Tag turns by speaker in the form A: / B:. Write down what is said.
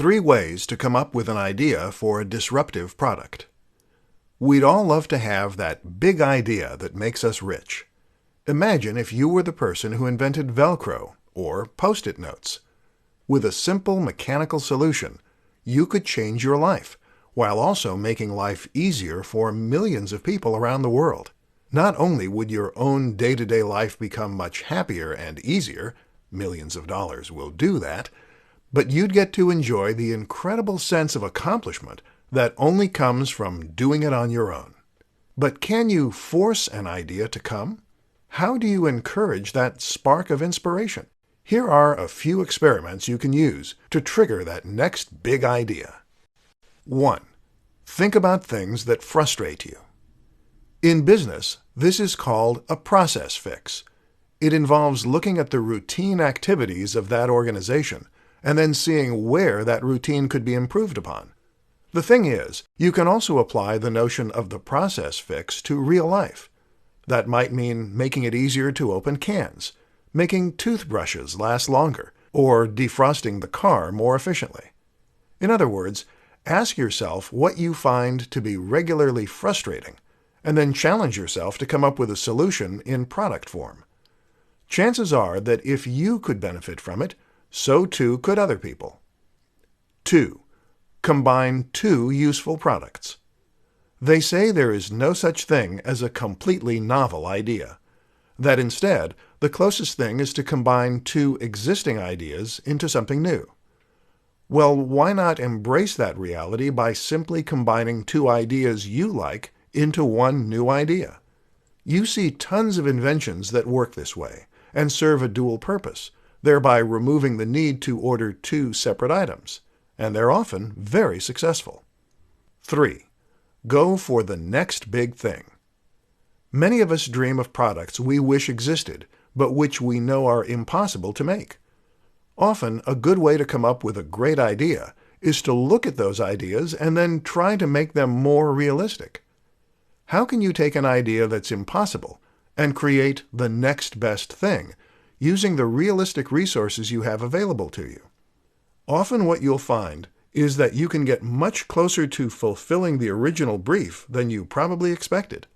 A: 3 ways to come up with an idea for a disruptive product. We'd all love to have that big idea that makes us rich. Imagine if you were the person who invented Velcro or Post-it notes. With a simple mechanical solution, you could change your life, while also making life easier for millions of people around the world. Not only would your own day-to-day life become much happier and easier, millions of dollars will do that, but you'd get to enjoy the incredible sense of accomplishment that only comes from doing it on your own. But can you force an idea to come? How do you encourage that spark of inspiration? Here are a few experiments you can use to trigger that next big idea. 1. Think about things that frustrate you. In business, this is called a process fix. It involves looking at the routine activities of that organization and then seeing where that routine could be improved upon. The thing is, you can also apply the notion of the process fix to real life. That might mean making it easier to open cans, making toothbrushes last longer, or defrosting the car more efficiently. In other words, ask yourself what you find to be regularly frustrating, and then challenge yourself to come up with a solution in product form. Chances are that if you could benefit from it, so too could other people. 2. Combine 2 useful products. They say there is no such thing as a completely novel idea. That instead, the closest thing is to combine 2 existing ideas into something new. Well, why not embrace that reality by simply combining 2 ideas you like into one new idea? You see tons of inventions that work this way and serve a dual purpose, thereby removing the need to order 2 separate items, and they're often very successful. 3. Go for the next big thing. Many of us dream of products we wish existed, but which we know are impossible to make. Often, a good way to come up with a great idea is to look at those ideas and then try to make them more realistic. How can you take an idea that's impossible and create the next best thing using the realistic resources you have available to you? Often what you'll find is that you can get much closer to fulfilling the original brief than you probably expected.